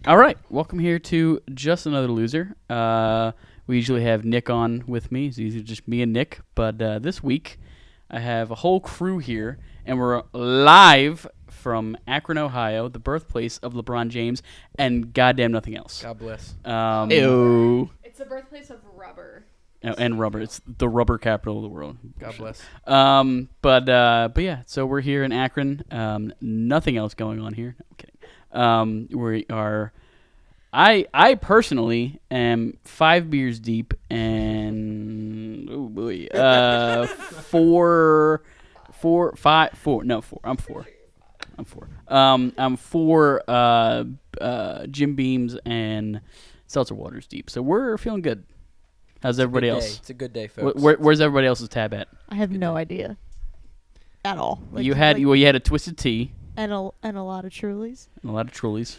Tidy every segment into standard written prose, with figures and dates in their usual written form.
All right, welcome here to Just Another Loser. We usually have Nick on with me. It's usually just me and Nick, but this week I have a whole crew here, and we're live from Akron, Ohio, the birthplace of LeBron James, and goddamn nothing else. God bless. Ew. It's the birthplace of rubber. And rubber. It's the rubber capital of the world. God bless. But yeah, so we're here in Akron. Nothing else going on here. No, I'm kidding. We are. I personally am 5 beers deep and oh boy, four. I'm four. I'm four Jim Beams and seltzer waters deep. So we're feeling good. How's everybody else? It's a good day, folks. Where's everybody else's tab at? I have no idea at all. You had a twisted tea and a lot of Trulies. and a lot of Trulies.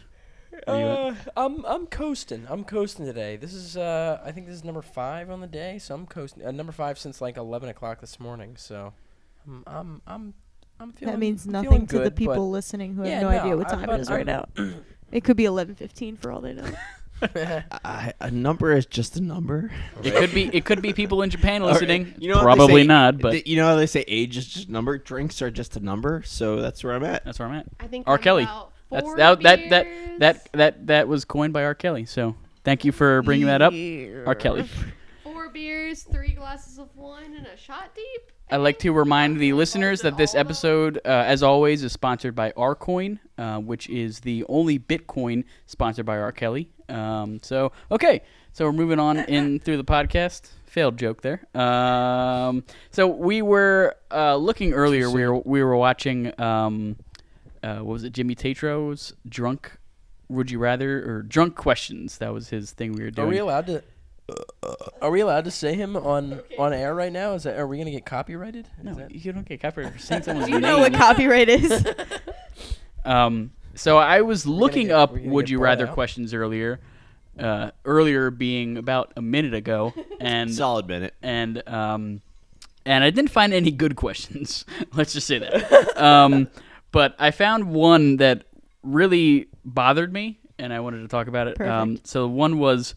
I'm coasting. I'm coasting today. This is I think this is number 5 on the day, so I'm coasting. Number 5 since like 11 o'clock this morning. So I'm feeling. That means I'm nothing feeling to the good, people listening who have no no, idea what time it is right now. It could be 11:15 for all they know. A number is just a number. It could be people in Japan listening. You know Probably not, but you know how they say age is just a number, drinks are just a number. So that's where I'm at. that's where I'm at. I think R. I'm Kelly. about That's 4 that was coined by R. Kelly. So thank you for bringing that up, R. Kelly. 4 beers, 3 glasses of wine, and a shot deep. I'd like to remind the listeners that this episode, as always, is sponsored by Rcoin, which is the only Bitcoin sponsored by R. Kelly. So we're moving on in through the podcast. Failed joke there. So we were looking earlier. We were watching. What was it? Jimmy Tatro's Drunk Would You Rather or Drunk Questions. That was his thing we were doing. Are we allowed to? Are we allowed to say him on air right now? Are we gonna get copyrighted? No, you don't get copyrighted for saying someone's Do you name. know what copyright is? So I was looking up we're gonna Would get You brought Rather out? questions earlier. Earlier being about a minute ago, and Solid minute. and I didn't find any good questions. Let's just say that. But I found one that really bothered me, and I wanted to talk about it. Perfect. So one was,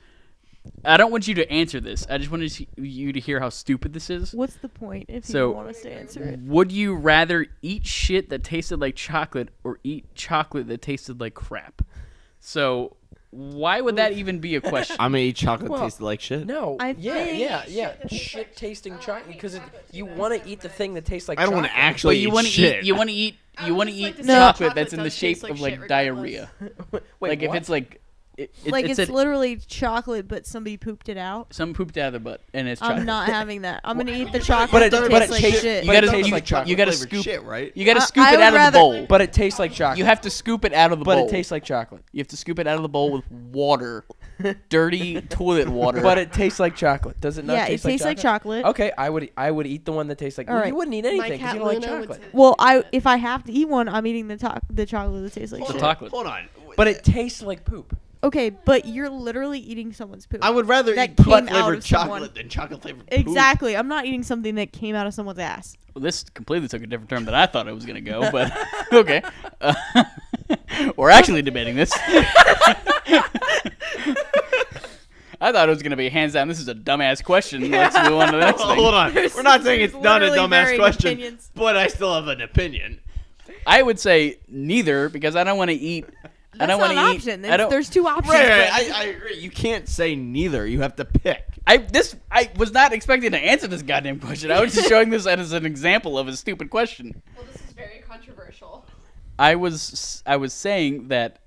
I don't want you to answer this. I just wanted you to hear how stupid this is. What's the point if you So- don't want us to answer it? Would you rather eat shit that tasted like chocolate or eat chocolate that tasted like crap? So why would that even be a question? I'm gonna eat chocolate Well, tasted like shit. No. I Yeah. think- Shit tasting chocolate because you want to eat the thing that tastes like. I don't want want to But actually you eat want to shit. eat. You want to eat. You want to just like eat to say chocolate chocolate that's in the does shape taste like of like shit regardless. diarrhea. Wait, Like if what? it's like, It's literally chocolate, but somebody pooped it out. some pooped out of their butt and it's chocolate. I'm not having that. I'm gonna eat the chocolate But it- that but tastes it like tastes- shit. You gotta, it tastes you, like chocolate you gotta flavored scoop. shit, right? You gotta I- scoop I it would out of rather- the bowl. But it tastes like chocolate. You have to scoop it out of the But bowl. it tastes like chocolate. You have to scoop it out of the bowl with water, dirty toilet water. But it tastes like chocolate. Does it not? Yeah, it taste tastes like chocolate. Okay, I would eat the one that tastes like. All Well, right. you wouldn't eat My anything because cat you don't like Luna would chocolate. say- Well, if I have to eat one, I'm eating the chocolate that tastes like the shit. chocolate. Hold on. But it tastes like poop. Okay, but you're literally eating someone's poop. I would rather that eat came poop out flavored of someone. chocolate than chocolate flavored poop. Exactly. I'm not eating something that came out of someone's ass. Well, this completely took a different turn than I thought it was gonna go, but okay. We're actually debating this. I thought it was gonna be hands down. This is a dumbass question. Let's move on to the next thing. Hold on. We're not saying it's not a literally dumbass varying question, opinions. but I still have an opinion. I would say neither because I don't want to eat. I That's don't not want an to eat. option. I don't. There's two options. Right, but- I agree. You can't say neither. You have to pick. I was not expecting to answer this goddamn question. I was just showing this as an example of a stupid question. Well, this is very controversial. I was saying that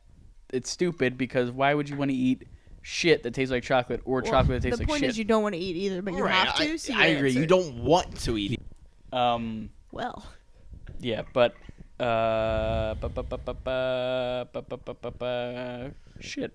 it's stupid because why would you want to eat shit that tastes like chocolate or Well, chocolate that tastes the like point shit? is you don't want to eat either, but you Right, have to. So you I agree. answer. You don't want to eat. Well, Yeah, but shit.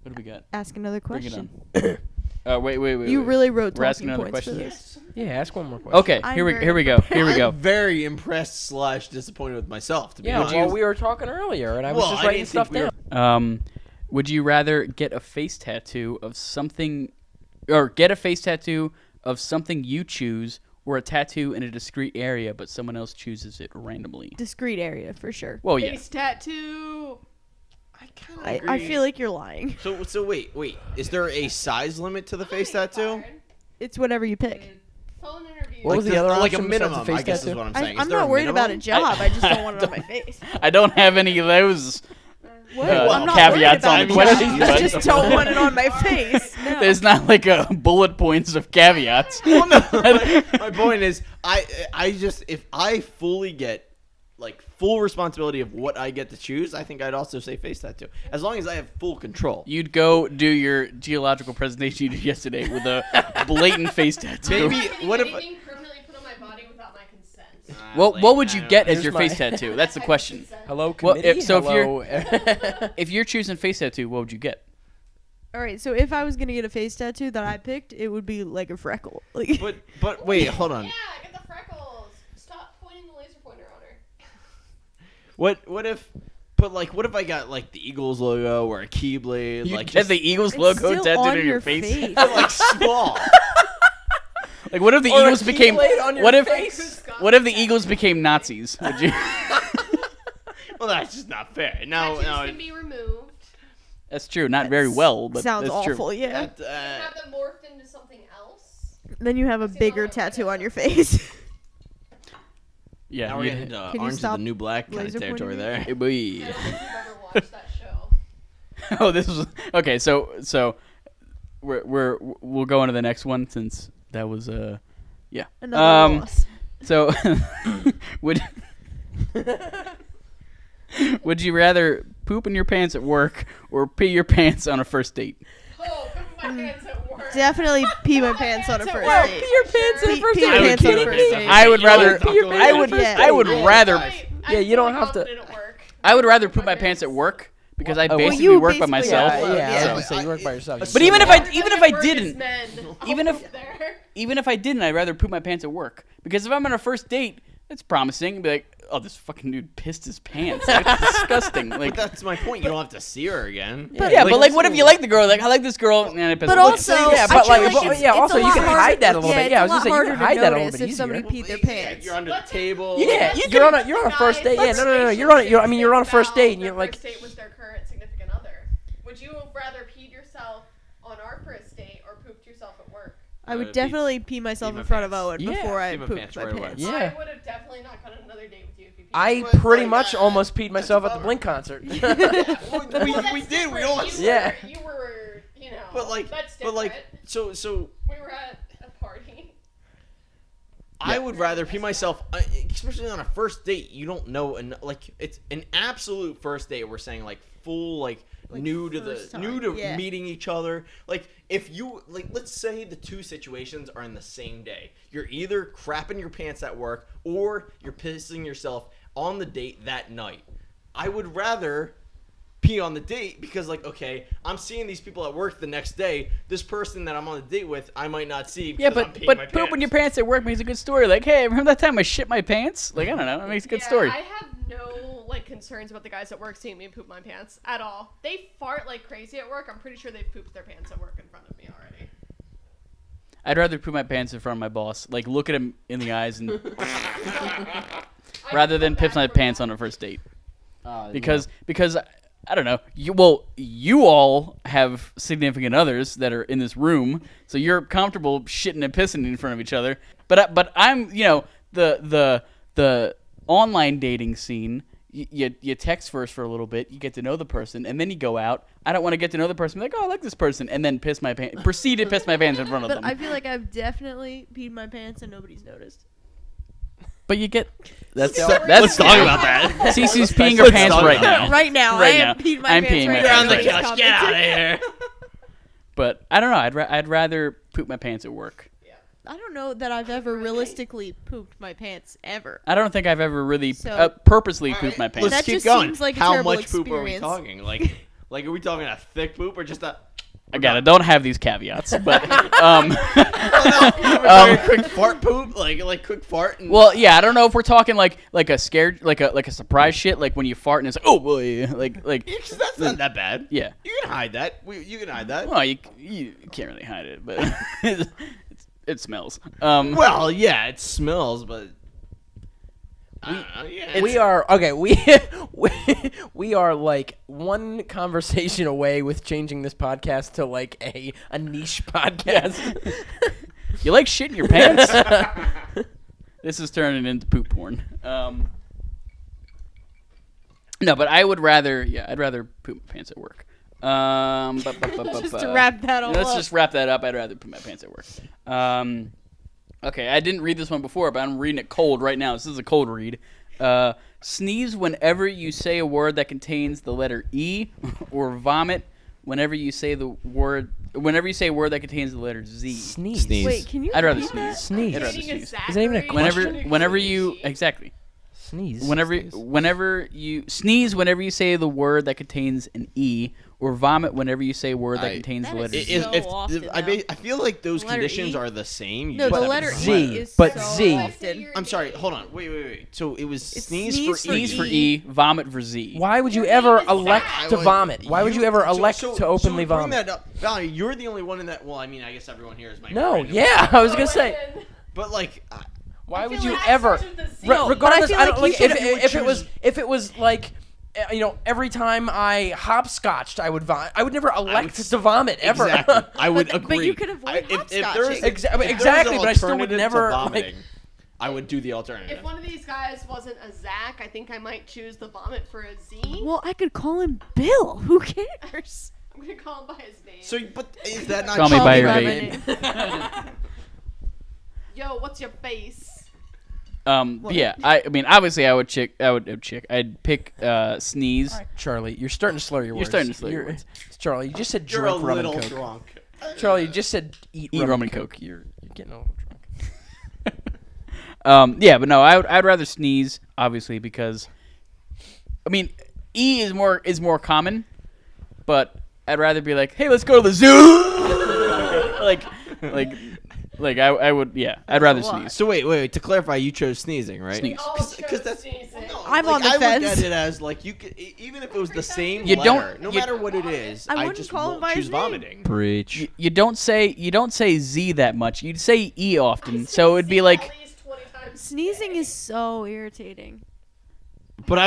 What do we got? ask another Bring it question. on. Wait. You really wrote We're asking talking another points for question? this. Yeah, ask one more question. Okay, I'm here we very go. Here we go. I'm very impressed / disappointed with myself. To be Yeah, honest. well, we were talking earlier, and I was Well, just I writing didn't stuff think we down. Would you rather get a face tattoo of something, or get a face tattoo of something you choose, or a tattoo in a discrete area, but someone else chooses it randomly? Discrete area for sure. Well, yeah. Face tattoo. I kind of I agree. feel like you're lying. So wait. Is there a size limit to the face tattoo? It's whatever you pick. Phone interview. What was the other like a option besides the minimum? face I guess is tattoo? what I'm saying. I'm not worried about a job. I just don't want it on my face. I don't have any of those What? I'm not caveats worried on the about a question. job. I but just don't want it on my face. No. There's not like a bullet points of caveats. Well, no, my point is, I just if I fully get like full responsibility of what I get to choose, I think I'd also say face tattoo, as long as I have full control. You'd go do your geological presentation you did yesterday with a blatant face tattoo. Maybe what if? Anything permanently put on my body without my consent? Well, what would you get as Here's your my- face tattoo? That's the question. Hello, Well, committee. if Hello. if you're choosing face tattoo, what would you get? All right, so if I was gonna get a face tattoo that I picked, it would be like a freckle. Like, But wait, hold on. Yeah, get the freckles. Stop pointing the laser pointer on her. What if? But like, what if I got like the Eagles logo or a keyblade? You Like get just the Eagles it's logo still tattooed on on your face. like small. Like, what if the Or a Eagles became? keyblade on your What if? face. What if the Eagles became Nazis? Would you? Well, that's just not fair. No, Tattoos no. can be removed. That's true. Not very well, but sounds that's awful. true. Yeah. That, Have them morphed into something else. Then you have a bigger tattoo on your face. Yeah. now we're you'd- getting into you Orange is the stop New Black kind of laser pointing territory me? there. It would- I don't think you've ever watched that show. Oh, this was okay. So we'll go on to the next one since that was yeah. Another loss. So would would you rather poop in your pants at work or pee your pants on a first date? Oh, put my hands at work. Definitely pee my pants on a first Well, date. pee your pants in the Pee- first pee date. your Are you pants on kidding the me? first date. I would rather. Pee your pants I on the would. first Yeah. I would date. rather. Yeah, you don't have to- At work. I would rather poop my pants at work because I well, basically you work by basically- myself. Yeah, I was so- gonna say you work by yourself. But even if I Work didn't, is men. even if- There. even if I didn't, I'd rather poop my pants at work because if I'm on a first date, it's promising. Be like, oh, this fucking dude pissed his pants. That's disgusting. Like, But that's my point. You don't have to see her again. yeah, but like, what if you like the girl? Like, I like this girl, and I pissed. But my also, pants. Yeah, I but feel like, it's- yeah, it's also a you lot can harder- hide that a little bit. Yeah, I was it's gonna say you can hide that a little notice bit if somebody easier. peed their Yeah, pants. you're under the table. Yeah, you you're on a first date. Yeah, no, you're on. I mean, you're on a first date, and you're like, First date with their current significant other. Would you rather pee yourself on our first date or pooped yourself at work? I would pee- definitely pee myself pee my in front of pants. Owen Yeah. before I Pee my pooped pants my right away. pants. Yeah. I would have definitely not gone on another date with you if you peed. I But, pretty like, much almost peed myself at the Blink concert. we Well, that's did. We different. almost. Yeah. You were, you know. But like, that's but like, different. so We were at a party. I would rather pee myself, especially on a first date. You don't know, like it's an absolute first date. We're saying like full, like new to first time, new to yeah. meeting each other. Like if you like, let's say the two situations are in the same day. You're either crapping your pants at work or you're pissing yourself on the date that night. I would rather pee on the date because like, okay, I'm seeing these people at work the next day. This person that I'm on a date with, I might not see. Yeah, because I'm but peeing my pooping your pants. pants at work makes a good story. Like, hey, remember that time I shit my pants? Like, I don't know, it makes a good Yeah, story. I have no like concerns about the guys at work seeing me poop my pants at all. They fart like crazy at work. I'm pretty sure they've pooped their pants at work in front of me already. I'd rather poop my pants in front of my boss. Like, look at him in the eyes, and I rather can than come piss back my from pants that. on a first date. Because I don't know. You all have significant others that are in this room, so you're comfortable shitting and pissing in front of each other. But I'm the online dating scene. You text first for a little bit, you get to know the person, and then you go out. I don't want to get to know the person, be like, oh, I like this person, and then proceed to piss my pants in front of But them. I feel like I've definitely peed my pants and nobody's noticed. But you get Let's that's talk about that. Cece's peeing her Let's pants talk right about now. Right now, Right I now. am peed my I'm pants peeing my right pants. now. You're on the Nobody's couch. Get out of here. But I don't know. I'd rather poop my pants at work. I don't know that I've ever realistically pooped my pants ever. I don't think I've ever really So- purposely pooped my pants. Let's That keep just going. seems like a How terrible much poop are we experience. talking? Like, are we talking a thick poop or just a? Again, I don't have these caveats, but Like a quick fart poop, like quick fart. And well, yeah, I don't know if we're talking like a scared, like a surprise shit, like when you fart and it's like, oh boy, like Yeah, 'cause that's not that bad. yeah. You can hide that. You can hide that. Well, you can't really hide it, but it smells. Well, yeah, it smells, but Yeah. We are okay. We are like one conversation away with changing this podcast to like a niche podcast. You like shit in your pants? This is turning into poop porn. No, but I would rather. Yeah, I'd rather poop my pants at work. Just to wrap that all Let's up. just wrap that up. I'd rather poop my pants at work. Okay, I didn't read this one before, but I'm reading it cold right now. This is a cold read. Sneeze whenever you say a word that contains the letter E, or vomit whenever you say the word. Whenever you say a word that contains the letter Z. Sneeze. Wait, can you? I'd rather repeat that? sneeze. Sneeze. I'd rather Dating a sneeze. Zachary Is that even a question? Whenever you exactly. Sneeze. Whenever you sneeze, whenever you say the word that contains an E, or vomit whenever you say a word that contains the That letter is Z. so often now. I feel like those Letter conditions E? are the same. You No, just the have letter different Z, E is but so Z. often. I'm sorry. Hold on. Wait. So it was It's sneeze sneeze for for Sneeze E. for E, vomit for Z. Why would you Your ever name is elect Zach. to vomit? Why would you ever elect to openly bring vomit? that up. Valerie, you're the only one in that. Well, I mean, I guess everyone here is my No, friend. yeah, I was gonna say. But like, Why I would feel you like ever? starts with a Z. No, but I Regardless, feel I don't like like you if should- if it was like. Every time I hopscotched, I would vomit. I would never elect to vomit ever. exactly. I would But agree. you could avoid if there was hopscotching. Exactly, but I still would alternative to never, vomiting, I would do the alternative. If one of these guys wasn't a Zach, I think I might choose the vomit for a Z. Well, I could call him Bill. Who cares? I'm gonna call him by his name. So, but is that not Call me Call by me your by name. my name. Yo, what's your face? Yeah. I mean, obviously, I'd pick sneeze. Charlie, you're starting to slur your words. You're starting to slur your words. Charlie, you just said You're a drink rum and little coke. drunk. Charlie, you just said eat Eat rum and coke. coke. You're getting a little drunk. Yeah, but no, I'd rather sneeze, obviously, because I mean, E is more common, but I'd rather be like, hey, let's go to the zoo. like I would, yeah, I'd rather sneeze. So wait. To clarify, you chose sneezing, right? Sneeze. Because that's. No, I'm on the I look fence. at it as like you could, even if it was the same You letter, don't- no you- matter what it is, I I wouldn't just call won't him by choose his name. vomiting. Preach. You don't say Z that much. You'd say E often, so it'd be like. At least 20 times. Sneezing is so irritating. But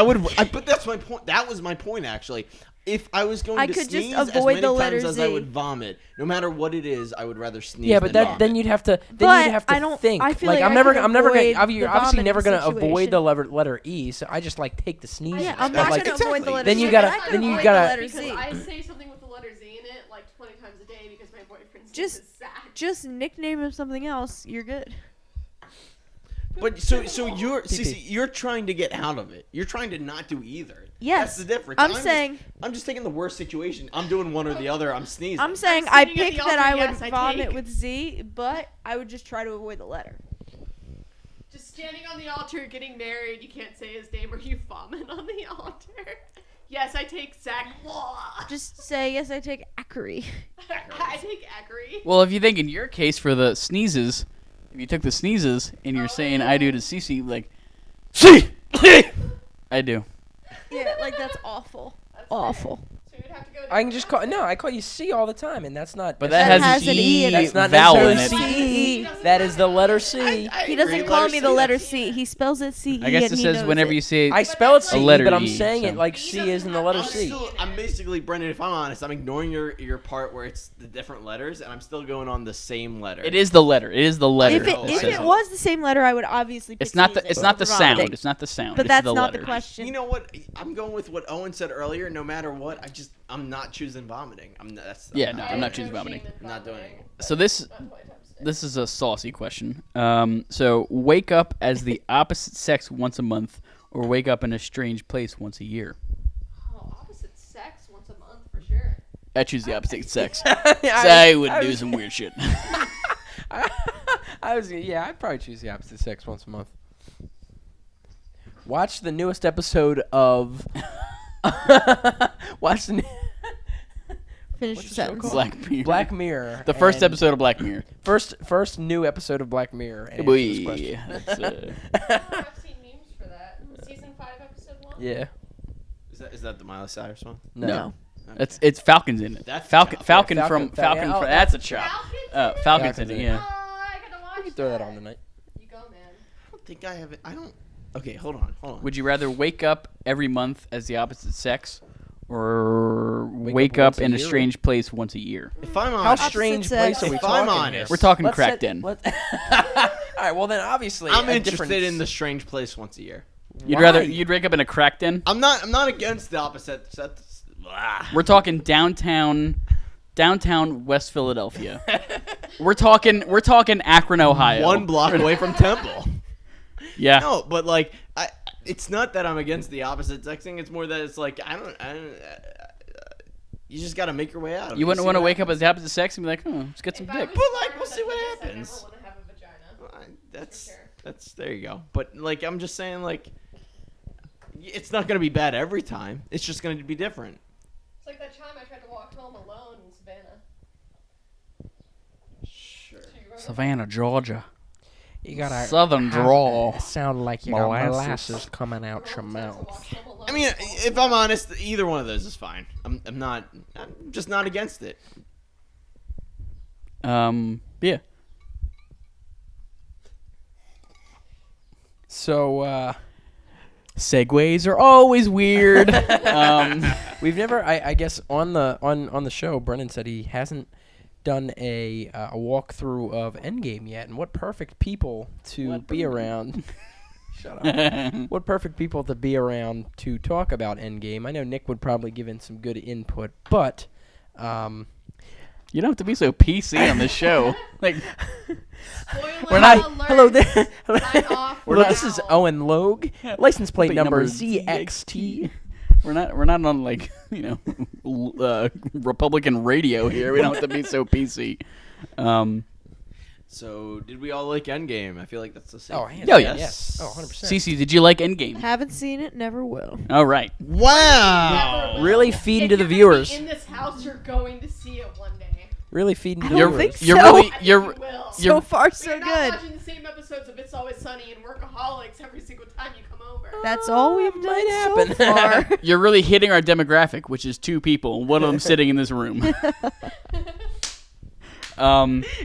but that's my point. That was my point actually. If I was going I to could just sneeze avoid as the many letter times as I Z. would vomit, no matter what it is, I would rather sneeze. Yeah, but than then vomit. you'd have to But I don't- think. I feel like like I'm I never could I'm never avoid gonna you're the obviously vomiting never gonna avoid situation. the letter E. So I just like take the sneeze. Yeah, I'm But, not like, gonna avoid the letter Then Z. you gotta- but I could then you avoid gotta- the letter Because Z. I say something with the letter Z in it like 20 times a day because my boyfriend's name Just- is Zach. Just nickname him something else. You're good. But so you're trying to get out of it. You're trying to not do either. Yes. That's the difference. I'm saying- I'm just taking the worst situation. I'm doing one or the other. I'm sneezing. I'm saying I'm I sitting at picked the that I altar, would yes, I vomit take. with Z, but I would just try to avoid the letter. Just standing on the altar, getting married, you can't say his name or you vomit on the altar. Yes, I take Zach. Just say, yes, I take Ackery. I take Akron. Well, if you think in your case for the sneezes, if you took the sneezes and you're saying I do to Cece, like, C, I do. Yeah, like that's awful. Awful. So you'd have to go I can just call I call you C all the time, and that's not. But that's that not- has has an E in it. That's not vowel in necessarily it. C. That is the letter C. He doesn't call me the letter C. He spells it C. I guess it says whenever you say I spell it C, letter but I'm E, saying so. it like C is in the letter C. I'm basically, Brendan, if I'm honest, I'm ignoring your part where it's the different letters, and I'm still going on the same letter. it is the letter. It is the letter. If it, that if says it was the same letter, I would obviously pick It's not the sneezing it's not the over vomiting. sound. It's not the sound. But it's that's the not letter. the question. You know what? I'm going with what Owen said earlier. No matter what, I'm not choosing vomiting. Yeah, no, I'm not choosing vomiting. I'm not doing it. So this is a saucy question. So wake up as the opposite sex once a month, or wake up in a strange place once a year. Oh, opposite sex once a month for sure. I choose the opposite sex. Yeah, So I would do some weird shit. I'd probably choose the opposite sex once a month. Watch the newest episode of. Watch the Finish What's the the show sentence. called? Black Mirror. Black Mirror. The first and episode of Black Mirror. First new episode of Black Mirror. And Boy, answer this question. that's, I've seen memes for that. Season 5, episode 1? Yeah. Is that the Miley Cyrus one? no. It's Falcon's in it. That's Falcon. a chop. Falcon Yeah, from Falcon. Falcon. Oh, That's a chop. Falcon's in Falcon's it. in it. Yeah. Oh, I gotta watch We can throw that on tonight. You go, man. I don't think I have it. I don't. Okay, hold on. Would you rather wake up every month as the opposite sex, or wake once up a in a year? strange place once a year? If I'm How honest, strange sex. place are we If I'm talking honest. here? We're talking Let's cracked set- in. All right. Well, then obviously I'm a interested different- in the strange place once a year. You'd Why? wake up in a cracked in? I'm not against the opposite. We're talking downtown West Philadelphia. we're talking Akron, Ohio. 1 block away from Temple. Yeah. No, but like it's not that I'm against the opposite sex thing. It's more that it's like I don't you just got to make your way out of it. You wouldn't see want to what wake up happens. as the opposite sex and be like, oh, let's get some If I dick. was But, like, born we'll with see a what penis, happens. I never want to have a vagina. That's For sure. that's there you go. But like I'm just saying like it's not going to be bad every time. It's just going to be different. It's like that time I tried to walk home alone in Savannah. Sure. Do you remember? Savannah, Georgia. You gotta Southern drawl. sound like you Molasses. got molasses coming out your Everyone tries to mouth. walk home alone. I mean, if I'm honest, either one of those is fine. I'm just not against it. Yeah. So Segways are always weird. we've never. I guess on the show, Brennan said he hasn't done a walkthrough of Endgame yet, and what perfect people to be around. Shut up. What perfect people to be around to talk about Endgame. I know Nick would probably give in some good input, but You don't have to be so PC on this show. Like, Spoiler We're not- alert. hello there. Sign off Well, this is now. Owen Logue, license plate Plate number number ZXT. we're not on like Republican radio here. We don't have to be so PC. So, did we all like Endgame? I feel like that's the same. Oh, hands Oh, down, yes. yes. Oh, 100%. Cece, did you like Endgame? Haven't seen it, never will. All right. Wow. Never will. Really feeding If to the you're gonna be viewers. in this house, you're going to see it one day. Really feeding to I the don't viewers. think You're so. really I think you're you will. So You're- far, But so you're not good. watching the same episodes of It's Always Sunny and Workaholics every single time you come over. That's all we've Might done so happen. far. You're really hitting our demographic, which is 2 people, and one of them sitting in this room.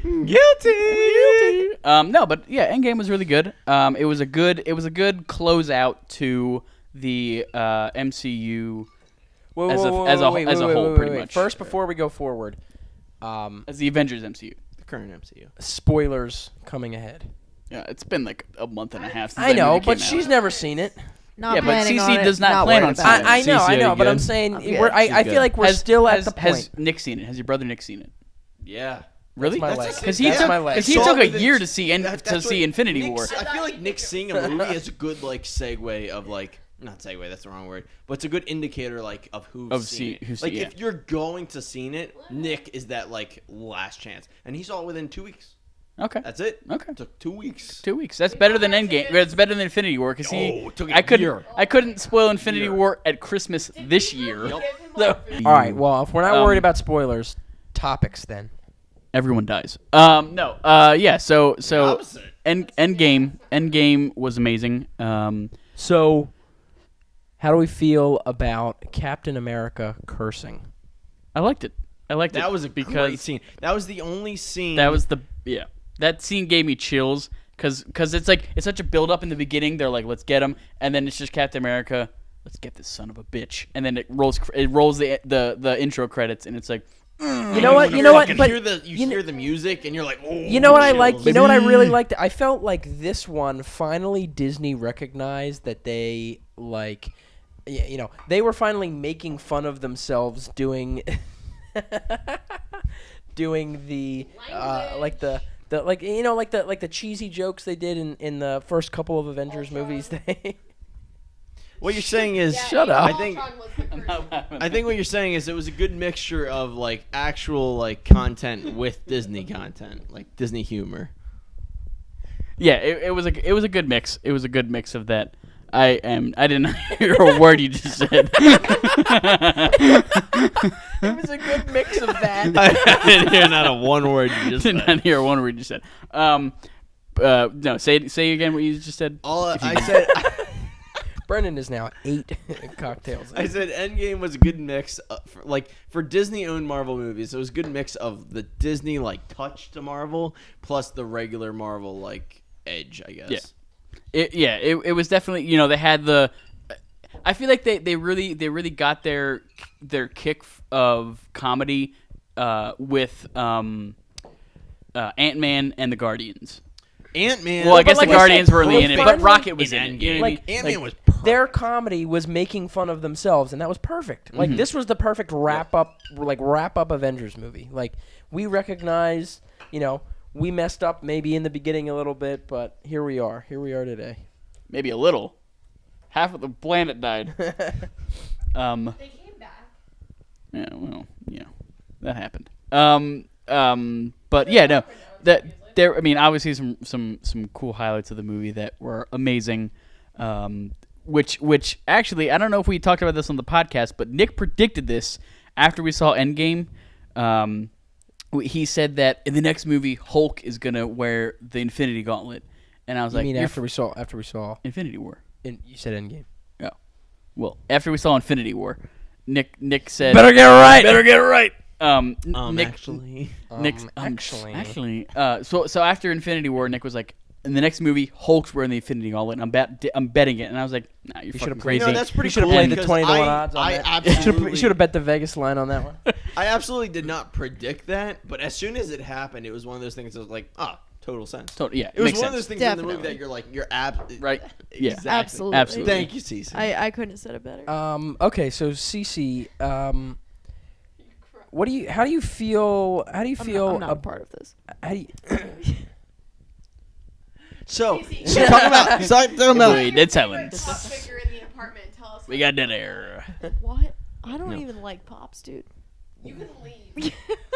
Guilty. No, but yeah, Endgame was really good. It was a good closeout to the MCU Whoa, as a- whoa, whoa, as a- wait, as a wait, whole, wait, pretty wait. much. First, before we go forward, as the Avengers MCU. The current MCU. spoilers coming ahead. Yeah, it's been like a month and a half since I that know, movie but came she's out. never seen it. Not Yeah, but planning CC on it. does not plan worried on about seeing it. I know, CC, I are know, you but I'm good? saying I'm good. I feel like we're Has- still at has- the Has point. Nick seen it? Has your brother Nick seen it? Yeah. Really? my That's leg. a- Because he That's took my leg. because he Saw took a it year in- to see That's see what Infinity Nick's- War. I feel like Nick seeing a movie is a good like segue of like not segue, that's the wrong word, but it's a good indicator like of who's seen it. who's Like seen if you're going to seen it, Nick is that like last chance, and he saw it within 2 weeks. Okay. That's it. Okay. It took 2 weeks. 2 weeks. That's better than Endgame. It's better than Infinity War because it took a I couldn't year. I couldn't spoil Infinity Year. War at Christmas this year. Give him So- all food. All right, well, if we're not worried Um, about spoilers, topics then. Everyone dies. No. Yeah. So Opposite. Endgame was amazing. So, how do we feel about Captain America cursing? I liked it. That was a great because scene. That was the only scene. that was that scene gave me chills because it's like it's such a build up in the beginning. They're like, let's get him, and then it's just Captain America. Let's get this son of a bitch, and then it rolls the intro credits, and it's like. You know what? You know what? You But hear the music, and you're like, oh. you know what I like? chills. You know what I really liked? I felt like this one finally Disney recognized that they like, they were finally making fun of themselves doing, doing the like the like the cheesy jokes they did in the first couple of Avengers movies. They What you're saying is, Yeah, Shut up. I think. Ultron was the cursor. I think what you're saying is it was a good mixture of like actual like content with Disney content, like Disney humor. Yeah, it was a good mix. It was a good mix of that. I didn't hear a word you just said. it was a good mix of that. I didn't hear not a one word you just Did said. not hear one word you said. No, say again what you just said. All If you I can. said, Brendan is now 8 cocktails. I said, Endgame was a good mix, for Disney-owned Marvel movies. It was a good mix of the Disney like touch to Marvel plus the regular Marvel like edge, I guess. Yeah. It was definitely, they had the. I feel like they really got their kick of comedy with Ant-Man and the Guardians. Ant-Man. Well, I guess the like I Guardians said, were in the they were enemy, but friendly Rocket was in in it. You know what I mean? Ant-Man was Their comedy was making fun of themselves, and that was perfect. Like this was the perfect wrap up Avengers movie. Like we recognize, we messed up maybe in the beginning a little bit, but here we are today. Maybe a little. Half of the planet died. They came back. Yeah, well, that happened. But yeah, no, there. I mean, obviously some cool highlights of the movie that were amazing. Which actually, I don't know if we talked about this on the podcast, but Nick predicted this after we saw Endgame. He said that in the next movie, Hulk is gonna wear the Infinity Gauntlet, and I was like, after we saw Infinity War. you said Endgame. Oh, well, after we saw Infinity War, Nick said, Better get it right. Better get it right. Nick, actually. actually, so after Infinity War, Nick was like, in the next movie, Hulk's wearing the Infinity Gauntlet, and I'm betting it. And I was like, nah, you're fucking crazy. That's pretty should have cool played the because 20 to 1 odds on I that. absolutely You should have bet the Vegas line on that one. I absolutely did not predict that, but as soon as it happened, it was one of those things that was like, total sense. Yeah, It was makes one of sense. those things in the movie Definitely. that you're like, Right. Yeah. Exactly. Absolutely. Thank you, Cece. I couldn't have said it better. Okay, so Cece, how do you feel? I'm not a part of this. How do you, So, Cece, talking about Wait, dead silence. Pop figure in the apartment. Tell us. We got dead air. What? I don't No. even like pops, dude. You can leave.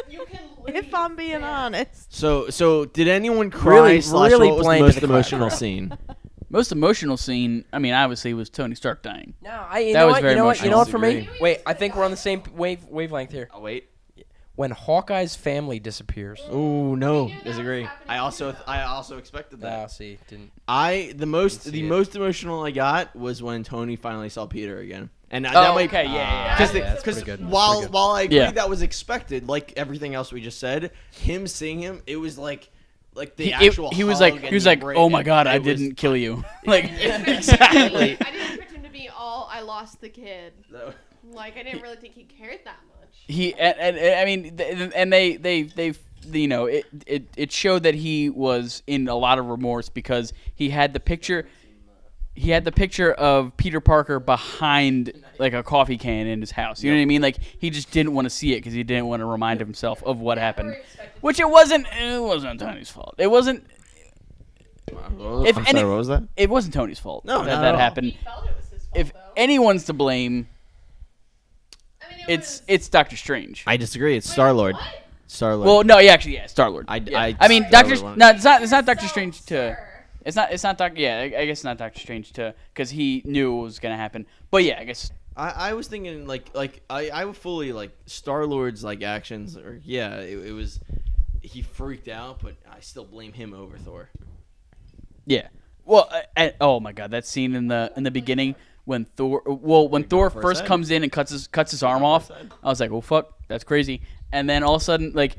You can leave. If I'm being honest. So did anyone cry? Really- / really what was the blame most the cry. emotional scene? Most emotional scene, I mean, obviously, was Tony Stark dying. no, That was very you know what emotional. for me? Disagree. Wait, I think we're on the same wavelength here. Oh wait. When Hawkeye's family disappears. Oh no, knew that was disagree. happening I also expected that. Ah, see, didn't. The most it. emotional I got was when Tony finally saw Peter again, and that Oh, might okay, yeah. because that's pretty good. while Pretty good. while I agree Yeah. that was expected, like everything else we just said, him seeing him, it was like the He actual. he was hug like, and the embrace, oh my and god, I it was- didn't kill you. Like, exactly. I didn't expect him to be all. I lost the kid. Like I didn't really think he cared that much. and I mean, and they it showed that he was in a lot of remorse because he had the picture. He had the picture of Peter Parker behind like a coffee can in his house. You know what I mean? Like he just didn't want to see it because he didn't want to remind himself of what happened. Which it wasn't Tony's fault. It wasn't. If I'm any- sorry, what was that? It wasn't Tony's fault. No, that not that at all. happened. He felt it was his fault, If though. anyone's to blame, I mean, it's Doctor Strange. I disagree. It's Star Lord. What? Star Lord. Well, no, yeah, actually, yeah, Star Lord. I mean, Star-Lord Doctor. wanted- No, it's not Doctor So Strange to. sure. It's not Doctor. Yeah, I guess it's not Doctor Strange to because he knew it was gonna happen. But yeah, I guess. I was thinking like I would fully like Star Lord's like actions or it was he freaked out, but I still blame him over Thor. Yeah. Well, oh my God, that scene in the beginning when Thor for a first sec? comes in and cuts his arm off, I was like, oh fuck, that's crazy. And then all of a sudden, like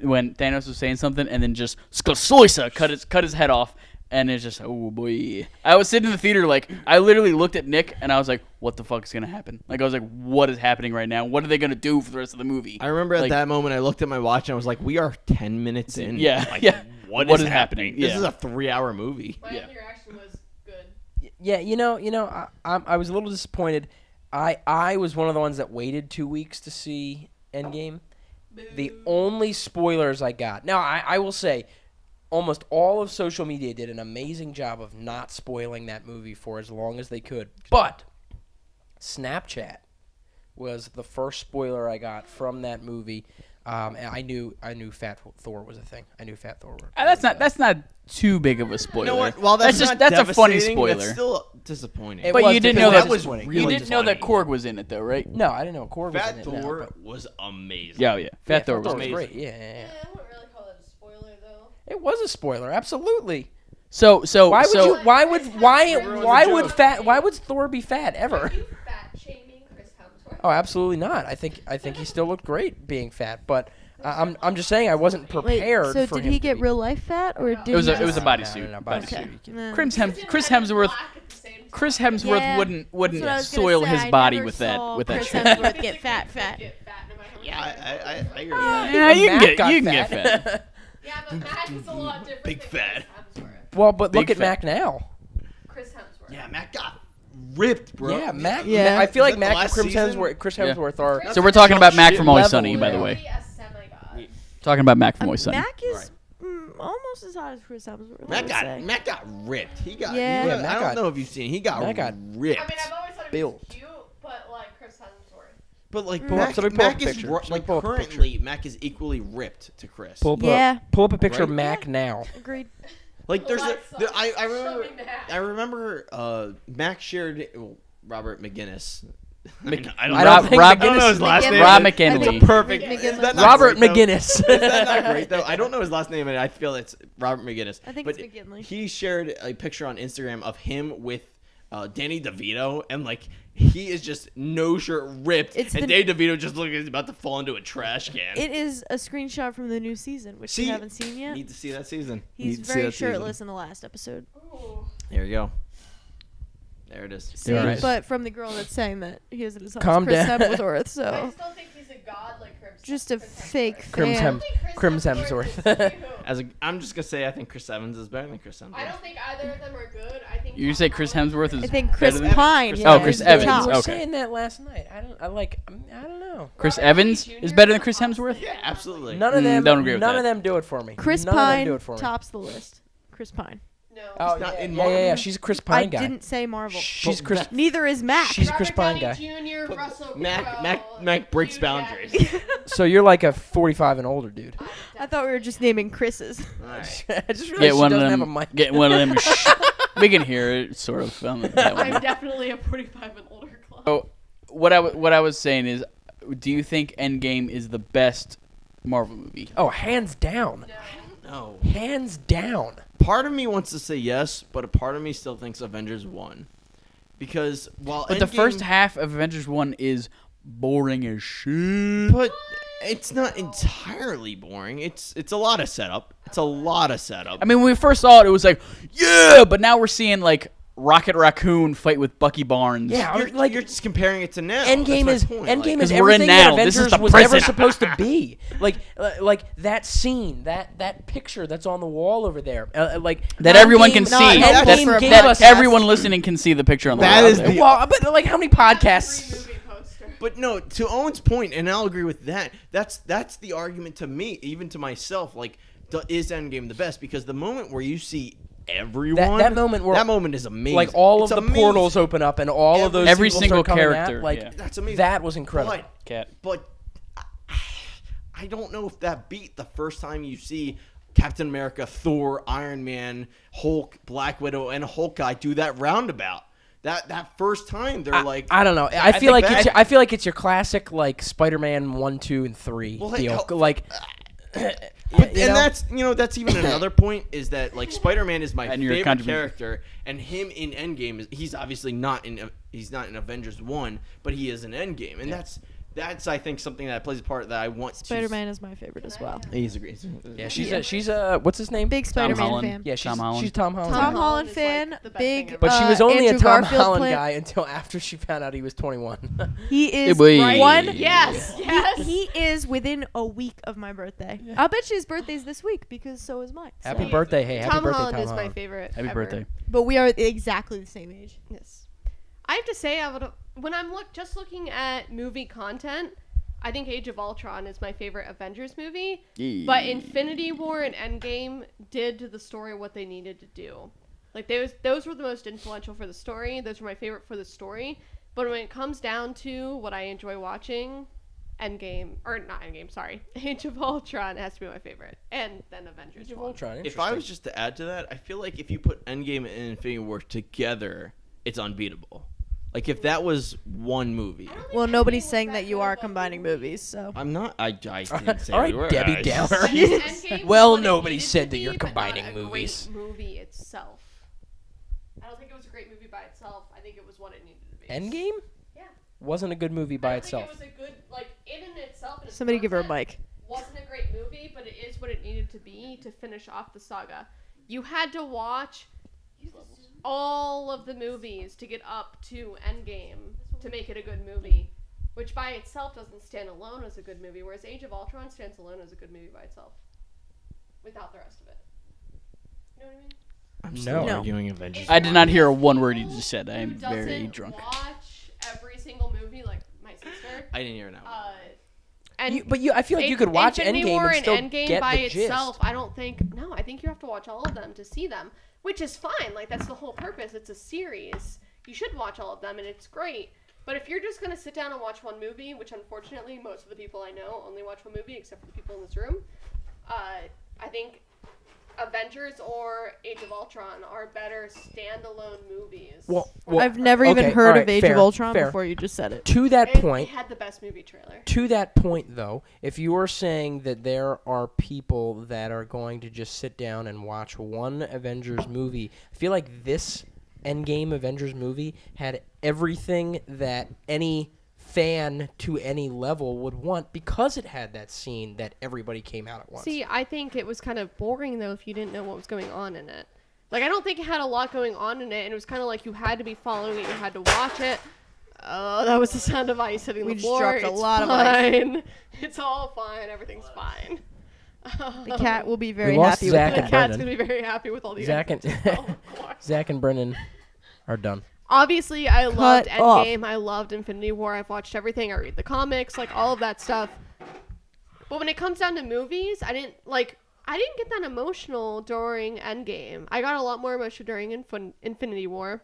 when Thanos was saying something, and then just Skosoisa cut his head off, and it's just oh boy. I was sitting in the theater like I literally looked at Nick and I was like, what the fuck is gonna happen? Like I was like, what is happening right now? What are they gonna do for the rest of the movie? I remember at Like, that moment I looked at my watch and I was like, we are 10 minutes in. Yeah, Like, yeah. What What is is happening? happening? This Yeah. is a 3-hour movie. My Yeah. only reaction was good. Yeah, I was a little disappointed. I was one of the ones that waited 2 weeks to see Endgame. The only spoilers I got. Now, I will say, almost all of social media did an amazing job of not spoiling that movie for as long as they could. But Snapchat was the first spoiler I got from that movie. And I knew Fat Thor was a thing. I knew Fat Thor. that's not too big of a spoiler. You know what? While that's just not that's a funny devastating, spoiler. That's still disappointing. It But was you didn't because know that that was really you really didn't know that funny. Korg was in it though, right? No, I didn't know Korg was in Fat it. no, Thor but- was amazing. Yeah, yeah. Fat Thor was was amazing. great. Yeah. Yeah, I wouldn't really call it a spoiler though. It was a spoiler, absolutely. So Why would so you? Why would? Why? Everyone's Why a would joke. fat? Why would Thor be fat Are ever? you fat shaming Chris Hemsworth? Oh, absolutely not. I think he still looked great being fat, but I'm just saying I wasn't prepared. Wait, so for did him he to get be- real life fat or did It was he a just- bodysuit. No, Bodysuit. Nah. Chris He's in Hemsworth black at the same time. Chris Hemsworth Yeah, wouldn't That's what I was gonna soil say. his I body never with that saw shit. Chris Hemsworth get fat. Get fat no matter what. I agree with I that. Yeah, think you can Mac get- got you can get fat. Yeah, but Mac is a lot different. Big than fat. Chris Hemsworth. Well, but look Big at fat. Mac now. Chris Hemsworth. Yeah, Mac got ripped, bro. Yeah, Mac. Yeah. I feel Is like that the Mac and last Chris season? Hemsworth are. Chris So we're talking about Mac Shit from Always level, Sunny, by yeah. the way. Be a semi-god. Talking about Mac from Always Sunny. Mac is almost as hot as Chris Hemsworth. I would say. Mac got ripped. He got. Yeah. Yeah, Mac I don't got- know if you've seen. He got Mac got ripped. I mean, I've always thought he Built. was cute, but like Chris Hemsworth. But like Pull up- Mac, somebody pull up Mac a is picture. ru- Somebody like pull up a currently Mac is equally ripped to Chris. Pull up, Yeah. pull up a picture of Right? Mac now. Agreed. Like there's Alexa, I show remember me Mac. I remember Mac shared Robert McGinnis. I don't I know. don't think Rob- McGinnis I don't know his is last McGinnis. name. Rob but McEnany. It's a perfect. McGinnis. Is that not Robert great, though? McGinnis. Is that not great though? I don't know his last name, and I feel it's Robert McGinnis. I think but it's McGinley. He shared a picture on Instagram of him with Danny DeVito, and like he is just no shirt ripped, It's and the- Danny DeVito just looking like he's about to fall into a trash can. It is a screenshot from the new season, which See, you haven't seen yet. Need to see that season. He's Need to see very that season. shirtless in the last episode. Ooh. There you go. There it is. See, Alright. but from the girl that's saying that he isn't as hot Calm as Chris down. Hemsworth, I so just don't think he's a god like Chris. just a Chris fake Hemsworth. Crims fan. I don't think Crims Chris Hemsworth. is cute. I'm just gonna say I think Chris Evans is better than Chris Hemsworth. I don't think either of them are good. I think You say Chris Hemsworth is I think Chris better than- Pine. Chris yeah, Oh, Chris is the Evans, top. We were okay. saying that last night. I don't know. Chris Robert Evans Downey is Jr. better than Chris Hemsworth? Yeah, absolutely. None of them. don't agree with none that. of them do it for me. Chris none of them Pine do it for me. tops the list. Chris Pine. No. Oh not yeah, in yeah, yeah, yeah. Marvel. She's a Chris I Pine guy. didn't say Marvel. She's But Chris. that- Neither is Mac. She's a Chris Robert Pine Downey guy. Jr., Russell Mac Crowe, breaks Hugh boundaries. Jackman. So you're like a 45 and older dude. I thought we were just naming Chris's. Alright. I just realized Get she one of doesn't have a them. mic. Get one of them. We can hear it, sort of. That one. I'm definitely a 45 and older club. So what I was saying is, do you think Endgame is the best Marvel movie? Oh, hands down. No. No. Hands down. Part of me wants to say yes, but a part of me still thinks Avengers won. Because while But the Endgame- first half of Avengers 1 is boring as shit. But it's not entirely boring. It's a lot of setup. It's a lot of setup. I mean, when we first saw it, it was like, yeah, but now we're seeing like Rocket Raccoon fight with Bucky Barnes. Yeah, you're just comparing it to now. Endgame That's is my point. Endgame Like, is 'Cause we're in everything now. that This is Avengers the was ever present. supposed to be. Like that scene, that picture that's on the wall over there, like That Endgame- everyone can see. not That, Endgame gave that us everyone listening can see the picture on the That wall. is there. the- Well, but like how many podcasts? Movie poster. But no, to Owen's point, and I'll agree with that. That's the argument to me, even to myself. Like, is Endgame the best? Because the moment where you see everyone, That moment where- that moment is amazing. Like all It's of the amazing. portals open up and all of those Every people single start coming character, Out, like yeah. That's amazing. that was incredible. Cat. But I don't know if that beat the first time you see Captain America, Thor, Iron Man, Hulk, Black Widow, and Hawkeye do that roundabout. That first time they're like, I don't know. I I feel think like that- I feel like it's your classic like Spider-Man 1, 2, and 3 Well, hey, deal. how- Like, But, you and know? that's even another point is that like Spider-Man is my And your favorite contribution. character, and him in Endgame he's obviously not in Avengers 1, but he is in Endgame, and that's I think something that plays a part that I want. Spider-Man is my favorite as well. He's a great. Yeah, she's a what's his name? Big Spider-Man Holland. fan. Yeah, she's Tom Holland. she's Tom Holland. Tom Holland Holland is, fan. like, the best Big. thing ever. But she was only Andrew a Tom Garfield Holland plan- guy until after she found out he was 21. He is boy. one. Yes, yes. He is within a week of my birthday. I'll bet you his birthday's this week because so is mine. Happy So- birthday, hey! Happy Tom birthday, Holland Tom is my Holland. favorite. Happy ever. birthday. But we are exactly the same age. Yes. I have to say, when I'm just looking at movie content, I think Age of Ultron is my favorite Avengers movie. But Infinity War and Endgame did to the story what they needed to do. Like those were the most influential for the story. Those were my favorite for the story. But when it comes down to what I enjoy watching, Age of Ultron has to be my favorite, and then Avengers. Age of won. Ultron. If I was just to add to that, I feel like if you put Endgame and Infinity War together, it's unbeatable. Like if that was one movie. Well, nobody's saying that you are combining movies, so. I'm not. I didn't say All right, we were. Debbie I- Downer. Endgame was Well, what it nobody needed said to that you're be, but not combining a movies. Great movie itself. I don't think it was a great movie by itself. I think it was what it needed to be. Endgame Yeah. wasn't a good movie by I don't itself. think it was a good in and itself. in its Somebody give her a content, mic. Wasn't a great movie, but it is what it needed to be to finish off the saga. You had to watch all of the movies to get up to Endgame to make it a good movie, which by itself doesn't stand alone as a good movie, whereas Age of Ultron stands alone as a good movie by itself, without the rest of it. You know what I mean? I'm still No. arguing Avengers. I did not hear a one word you just said. I am Who very doesn't drunk. watch every single movie like my sister? I didn't hear that one. I feel like you could watch Infinity Endgame War and still Endgame get by the gist. itself. I don't think. No, I think you have to watch all of them to see them, which is fine. Like that's the whole purpose. It's a series. You should watch all of them, and it's great. But if you're just gonna sit down and watch one movie, which unfortunately most of the people I know only watch one movie, except for the people in this room, I think Avengers or Age of Ultron are better standalone movies. Well, I've never even okay, heard alright, of Age fair, of Ultron fair. before you just said it. To that It point, had the best movie trailer. To that point, though, if you are saying that there are people that are going to just sit down and watch one Avengers movie, I feel like this Endgame Avengers movie had everything that any fan to any level would want because it had that scene that everybody came out at once. See, I think it was kind of boring, though, if you didn't know what was going on in it. Like, I don't think it had a lot going on in it, and it was kind of like you had to be following it, you had to watch it. Oh, that was the sound of ice hitting We the just floor. dropped a It's lot of ice. fine. It's all fine. Everything's fine. The cat will be very lost happy Zach with The and that. cat's Brennan. going to be very happy with all the Zach and Zach and Brennan are done. Obviously, I loved off. Endgame. I loved Infinity War. I've watched everything. I read the comics, like all of that stuff. But when it comes down to movies, I didn't get that emotional during Endgame. I got a lot more emotional during Infinity War.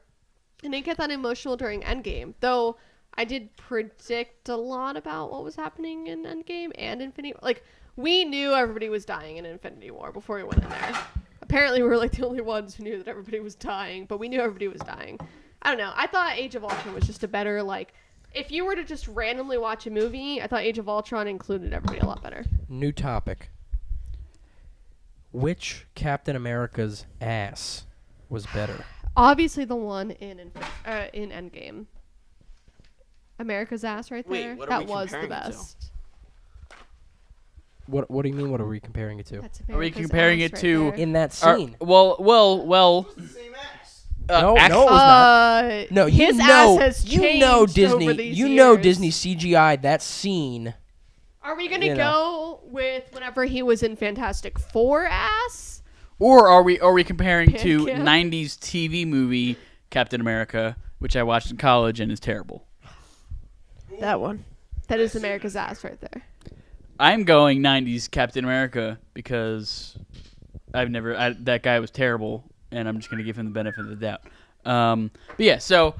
I didn't get that emotional during Endgame, though I did predict a lot about what was happening in Endgame and Infinity War. Like, we knew everybody was dying in Infinity War before we went in there. Apparently, we were like the only ones who knew that everybody was dying, but we knew everybody was dying. I don't know. I thought Age of Ultron was just a better, like, if you were to just randomly watch a movie, I thought Age of Ultron included everybody a lot better. New topic. Which Captain America's ass was better? Obviously, the one in Endgame. America's ass right Wait, there. what are That we was the comparing it to? best. What do you mean? What are we comparing it to? That's Are we America's comparing ass it right to- there. In that Are- scene. well. The same ass. No, act- no, it was not. No, you his know, ass has you changed know over Disney. these You know years. Disney CGI'd that scene. Are we gonna you know. go with whenever he was in Fantastic Four ass? Or are we comparing to Pancake. 90s TV movie Captain America, which I watched in college and is terrible? That one. That is America's ass right there. I'm going 90s Captain America because that guy was terrible, and I'm just gonna give him the benefit of the doubt. But yeah, so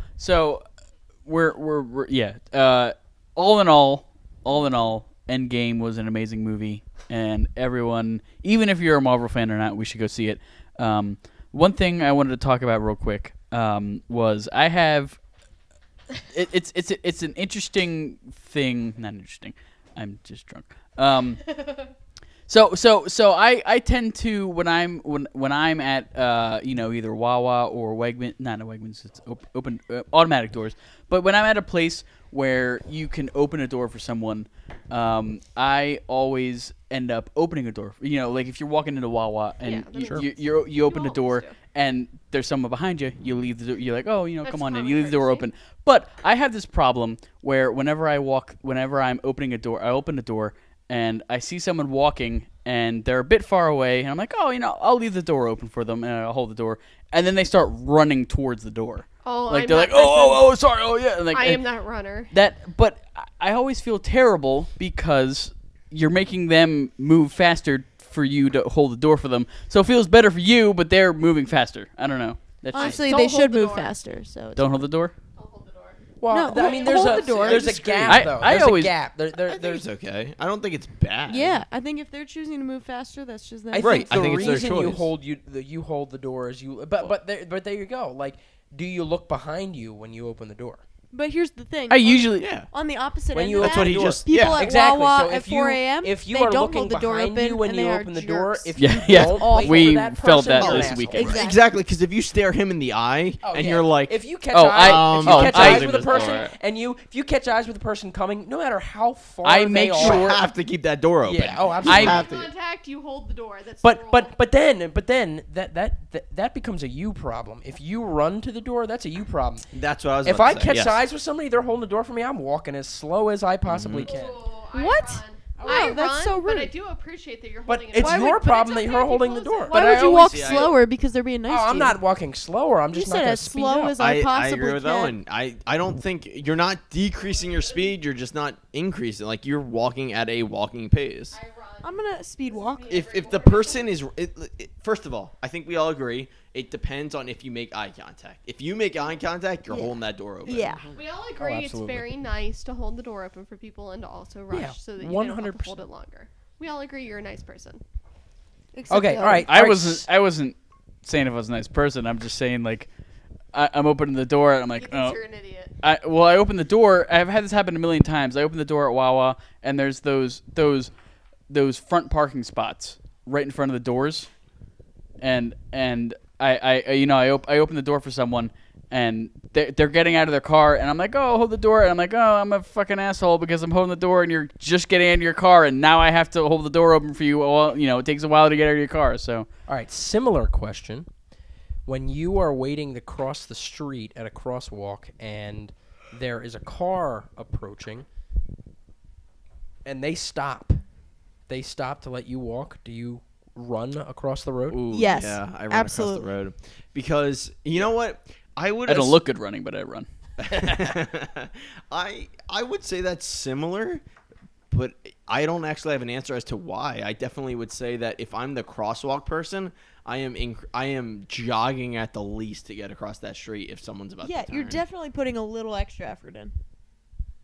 we're yeah. All in all, Endgame was an amazing movie, and everyone, even if you're a Marvel fan or not, we should go see it. One thing I wanted to talk about real quick was I have. It's an interesting thing. Not interesting. I'm just drunk. So I tend to when I'm at either Wawa or Wegmans, not a Wegmans, it's open automatic doors. But when I'm at a place where you can open a door for someone, I always end up opening a door. You know, like if you're walking into Wawa and you open the always door do. and there's someone behind you, you leave the door. You're like, oh, That's come on in. common You leave the door courtesy. open. But I have this problem where whenever I'm opening a door, I open the door and I see someone walking and they're a bit far away, and I'm like, oh, I'll leave the door open for them and I'll hold the door, and then they start running towards the door. Oh, Like I'm they're that like, oh, sorry, oh yeah. And like, I am that runner. but I always feel terrible because you're making them move faster for you to hold the door for them. So it feels better for you, but they're moving faster. I don't know. That's just, Honestly, Don't they hold should the move door. faster. So it's don't hold the door. I'll hold the door. Well, No, I mean, there's hold a the door. there's a Disagree. gap though. I There's always- a gap. I think There's it's okay. I don't think it's bad. Yeah, I think if they're choosing to move faster, that's just them. I Right, think I the think it's their reason you choice. hold the door is you. But there you go. Like, do you look behind you when you open the door? But here's the thing. I usually on the opposite When end you of open that, the door. people at Exactly. Wawa So at if 4 you a.m. if you they are don't looking hold the door behind open you when and you they are open the door, jerks. if you Yeah. don't wait We for that felt person, that you're an this asshole. weekend. Exactly, because if you stare him in the eye and yeah. you're like, if you catch Oh, eyes, if you I- catch oh, I- eyes with a person, Alright. and if you catch eyes with a person coming, no matter how far I they make are, sure- you have to keep that door open. Yeah. Oh, absolutely. I- have to. Contact, you hold the door. That's the rule. But then that becomes a you problem. If you run to the door, that's a you problem. That's what I was If about I to say, catch yes. eyes with somebody, they're holding the door for me. I'm walking as slow as I possibly can. Ooh, I What? run. Wow, I that's run, so But I rude. do appreciate that you're But holding it. it's open. your But problem that okay you're if you holding the close it. door. Why But would I you always walk see- slower? Because they're being nice Oh, to I'm you. not walking slower. I'm You just not said gonna as speed slow up. as I I possibly agree with can. Owen. I don't think you're not decreasing your speed. You're just not increasing. Like you're walking at a walking pace. I run. I'm gonna speed walk. If the person is first of all, I think we all agree it depends on if you make eye contact. If you make eye contact, you're Yeah. holding that door open. Yeah. We all agree it's absolutely. very nice to hold the door open for people and to also rush Yeah, so that you don't have to 100%. hold it longer. We all agree you're a nice person. Except Okay, the all right. I wasn't saying if I was a nice person. I'm just saying like I'm opening the door and I'm He like, thinks oh. you're an idiot. I open the door. I've had this happen a million times. I open the door at Wawa and there's those front parking spots right in front of the doors, and I open the door for someone and they're getting out of their car and I'm like, oh, hold the door, and I'm like, oh, I'm a fucking asshole because I'm holding the door and you're just getting out of your car and now I have to hold the door open for you. Well, it takes a while to get out of your car, so. All right, similar question. When you are waiting to cross the street at a crosswalk and there is a car approaching and they stop to let you walk, do you run across the road? Ooh, Yes, yeah, I run absolutely. across the road because you know what? I would. I don't look good running, but I run. I would say that's similar, but I don't actually have an answer as to why. I definitely would say that if I'm the crosswalk person, I am jogging at the least to get across that street if someone's about Yeah, to turn. you're definitely putting a little extra effort in.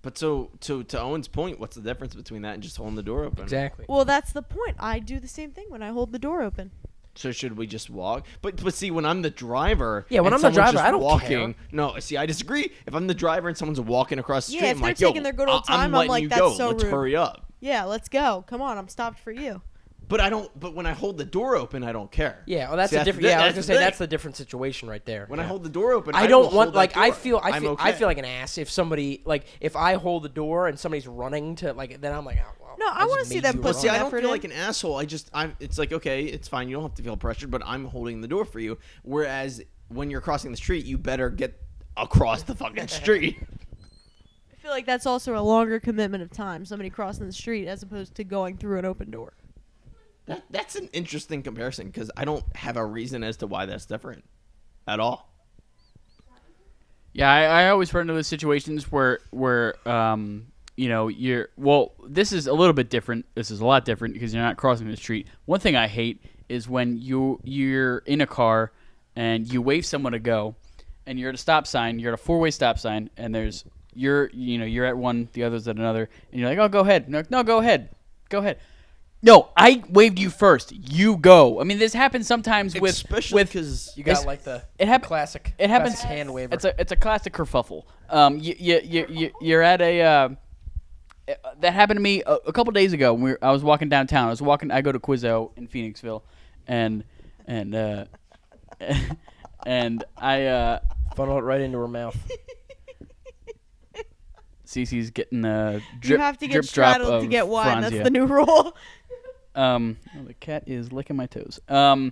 But so to Owen's point, what's the difference between that and just holding the door open? Exactly. Well, that's the point. I do the same thing when I hold the door open. So should we just walk? But see, when I'm the driver, Yeah, when and I'm the someone's driver, just I don't walking. care. No, see, I disagree. If I'm the driver and someone's walking across the Yeah, street, if I'm they're like, yo, taking their good old time, I'm I'm letting like, you that's go. so Let's rude. hurry up. Yeah, let's go. Come on, I'm stopped for you. But I don't. But when I hold the door open, I don't care. Yeah, well, that's See, a that's different. the- Yeah, I was that's gonna the say thing. that's the different situation right there. When yeah. I hold the door open, I will don't hold want that like I door. feel I'm okay. I feel like an ass if somebody like if I hold the door and somebody's running to like then I'm like oh, well, No, I just wanna see made them you put But run. see, I some don't effort feel in. like an asshole. It's like, okay, it's fine. You don't have to feel pressured, but I'm holding the door for you. Whereas when you're crossing the street, you better get across the fucking street. I feel like that's also a longer commitment of time, somebody crossing the street as opposed to going through an open door. That's an interesting comparison because I don't have a reason as to why that's different at all. Yeah, I always run into those situations where this is a little bit different. This is a lot different because you're not crossing the street. One thing I hate is when you're in a car and you wave someone to go, and you're at a stop sign. You're at a four-way stop sign, and you're at one, the other's at another, and you're like, oh, go ahead. No, go ahead. No, I waved you first. You go. I mean, this happens sometimes Especially because You got like the classic. It happens. classic hand waiver. It's a classic kerfuffle. You're at a. That happened to me a couple days ago. When I was walking downtown. I go to Quizzo in Phoenixville, and I. Funnel it right into her mouth. Cece's getting a drip. You have to get drip drop straddled to of get wine. That's Franzia. the new rule. Oh, the cat is licking my toes. Okay.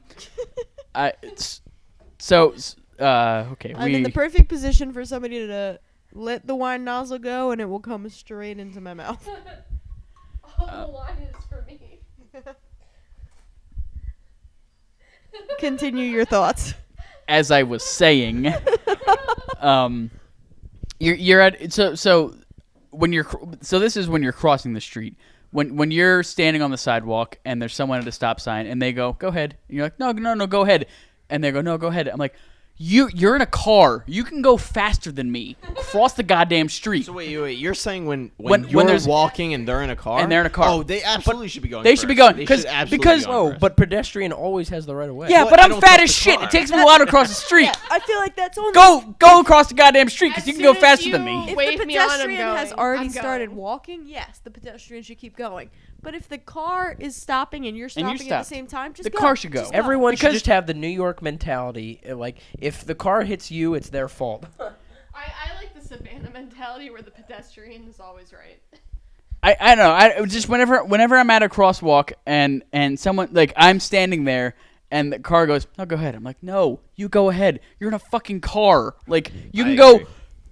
I'm in the perfect position for somebody to let the wine nozzle go, and it will come straight into my mouth. All the wine is for me. Continue your thoughts. As I was saying, you're at so this is when you're crossing the street. When you're standing on the sidewalk and there's someone at a stop sign and they go ahead. And you're like, no, go ahead. And they go, no, go ahead. I'm like, You're in a car. You can go faster than me. Cross the goddamn street. So wait. You're saying when When you're there's- walking and they're in a car? And they're in a car. Oh, they absolutely should be going They first. should be going, They 'cause- should absolutely because- be going Oh, first. but pedestrian always has the right of way. Yeah, Well, but I I'm don't fat trust as the shit. car. It takes me a while to cross the street. Yeah, I feel like that's only Go across the goddamn street because As you can soon go as faster you than me. If Wave the me on, I'm pedestrian has going. already I'm started going. walking, yes, the pedestrian should keep going. But if the car is stopping and you're stopping at the stopped. same time, just The go. car should go. Just Everyone should Because- just have the New York mentality. Like, if the car hits you, it's their fault. I like the Savannah mentality where the pedestrian is always right. I don't know. I just whenever I'm at a crosswalk and someone like I'm standing there and the car goes, "No, go ahead." I'm like, "No, you go ahead. You're in a fucking car. Like you can I go agree.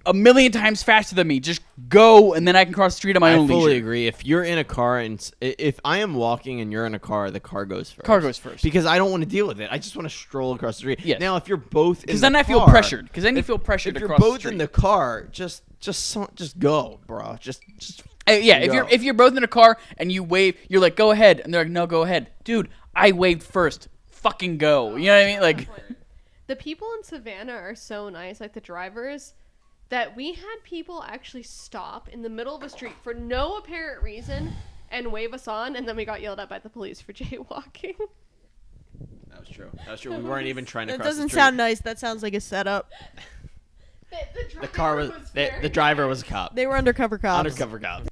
a million times faster than me. Just go, and then I can cross the street on my I own fully leisure." agree. If you're in a car and if I am walking and you're in a car, the car goes first. Car goes first. Because I don't want to deal with it. I just want to stroll across the street. Yes. Now, if you're both in Because the then I feel car- pressured. Because then you feel pressured If to you're cross the both street. in the car, just go, bro. Just Yeah, if go. you're both in a car and you wave, you're like, "Go ahead," and they're like, "No, go ahead, dude. I waved first. Fucking go." You know what I mean? Like, The people in Savannah are so nice, like the drivers, that we had people actually stop in the middle of a street for no apparent reason and wave us on, and then we got yelled at by the police for jaywalking. That was true. That was true. We weren't even trying to That cross doesn't the street. sound nice. That sounds like a setup. The car was the driver was a cop. They were undercover cops. Undercover cop.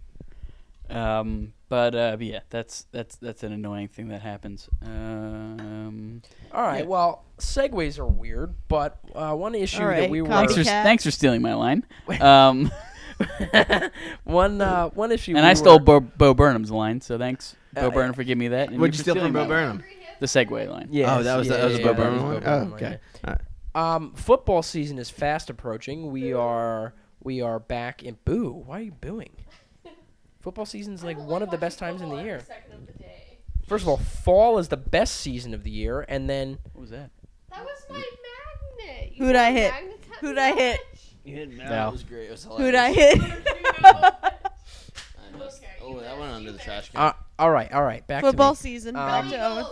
but yeah, that's an annoying thing that happens. All right. Yeah. Well, segues are weird, but one issue All right, that we were copycat. Thanks for stealing my line. one issue. And we I stole were- Bo Burnham's line, so thanks, Bo Uh, Burnham, for giving me that. And What'd you for steal from stealing Bo my line. Burnham? The Segway line. Yes, Oh, that was yeah, a yeah, Bo that Burnham was one? Bo Burnham Oh, line, okay. yeah. Football season is fast approaching. We are back in boo. Why are you booing? Football season's like one of the best times in the year. First of all, fall is the best season of the year, and then What was that? That was my magnet. Who'd I hit? Who'd I hit? That was great. It was Who'd I hit? Oh, that went under the trash can. all right, back Football to me. season. Um, Back to Owen.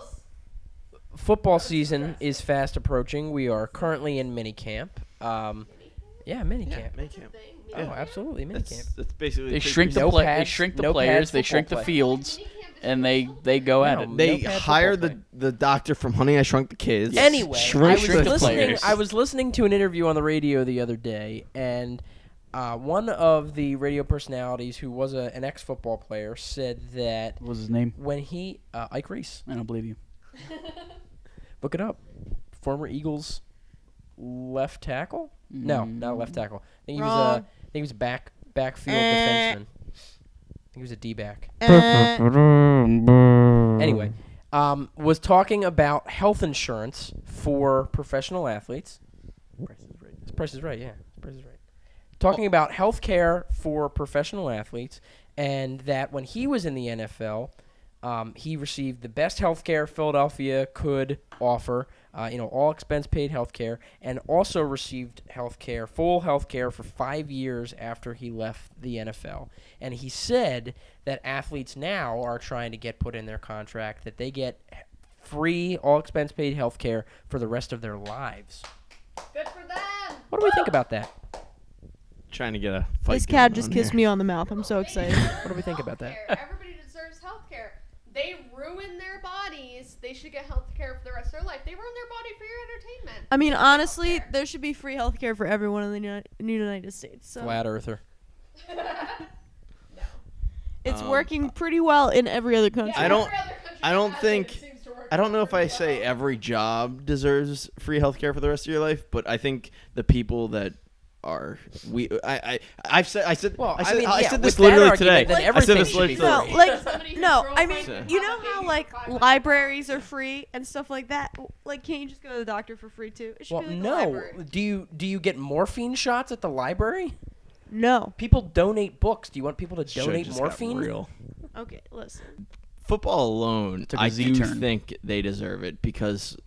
Football season is fast approaching. We are currently in minicamp. Yeah, minicamp. Make him. Oh, absolutely, minicamp. That's basically. They shrink the No they pads, shrink the no players, pads they shrink the football play. fields, and they go at No, it. They No pad hire football the doctor from Honey I Shrunk the Kids. Anyway, Shrink shrink the players. I was listening to an interview on the radio the other day, and one of the radio personalities who was an ex-football player said that What was his name? when he Ike Reese, I don't believe you. look it up, former Eagles left tackle. No, not left tackle. I think he was Wrong. I think he was backfield defenseman. I think he was a D-back. Anyway, was talking about health insurance for professional athletes. Price is right, yeah. Price is right. Talking about health care for professional athletes, and that when he was in the NFL, he received the best health care Philadelphia could offer, all expense paid health care, and also received full health care for 5 years after he left the NFL. And he said that athletes now are trying to get put in their contract that they get free, all expense paid health care for the rest of their lives. Good for them. What do we think about that? Trying to get a fight. This cat just kissed me on the mouth. I'm so excited. What do we think about that? Everybody deserves health care. They ruin their bodies. They should get health care for the rest of their life. They ruin their body for your entertainment. I mean, honestly, there should be free healthcare for everyone in the United States. So Flat earther. it's working pretty well in every other country. I don't know if I say every job deserves free healthcare for the rest of your life, but I think the people that are I said Well, I mean, said yeah, this with that literally argument, today. then I said everything this should be literally free. No, today. Somebody no. whose I mean, girlfriend you got know how paid like $500 libraries are free and stuff like that. Like, can't you just go to the doctor for free too? It should Well, be like the no. library. Do you get morphine shots at the library? No. People donate books. Do you want people to Shit donate just got morphine? real. Okay, listen. Football alone, Took a I Z do turn. think they deserve it because,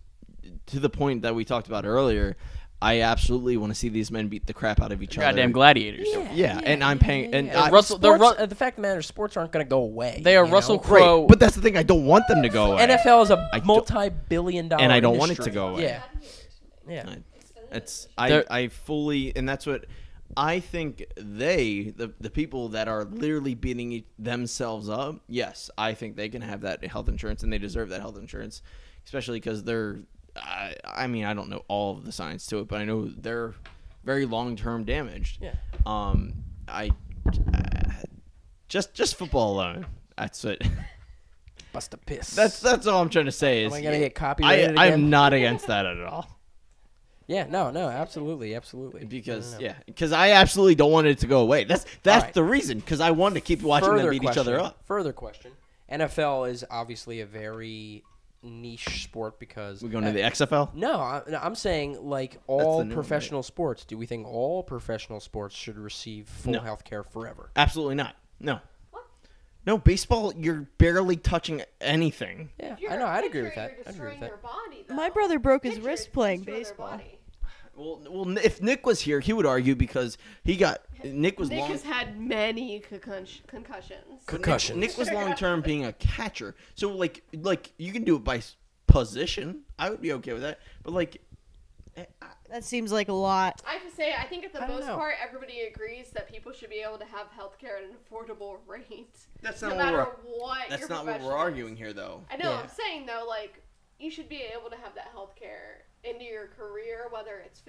to the point that we talked about earlier, I absolutely want to see these men beat the crap out of each other. Goddamn gladiators. Yeah, and I'm paying. And Yeah. I, The fact of the matter is, sports aren't going to go away. They are you Russell know? Crowe. right, but that's the thing. I don't want them to go away. NFL is a I don't- multi-billion-dollar And I don't want it industry. to go away. Yeah, yeah. I- I fully, and that's what I think the people that are literally beating themselves up, yes, I think they can have that health insurance and they deserve that health insurance, especially because they're, I mean, I don't know all of the science to it, but I know they're very long-term damaged. Yeah. Just football alone. That's it. Bust a piss. That's all I'm trying to say. Is Am I gonna get copyrighted again? I'm not against that at all. Yeah, no, absolutely. Because No. because I absolutely don't want it to go away. That's right. the reason. Because I wanted to keep watching them beat each other up. Further question. NFL is obviously a very niche sport because We're going to the XFL. No, I'm saying like all the new one, professional sports. Do we think all professional sports should receive full No. health care forever? Absolutely not. No. No, baseball, you're barely touching anything. Yeah, If you're I know. a I'd agree pitcher, with that. you're I'd agree with destroying that. their body, though. My brother broke his Pitchers wrist playing destroy their baseball. body. Well, if Nick was here, he would argue because Nick was Nick long. has had many concussions. Concussions. Nick was long term being a catcher, so like you can do it by position. I would be okay with that, but like. That seems like a lot. I have to say, I think at the I don't most know. part, everybody agrees that people should be able to have healthcare at an affordable rate. That's no not matter what what That's your not what profession we're is. arguing here, though. I know. Yeah. I'm saying though, like you should be able to have that healthcare into your career, whether it's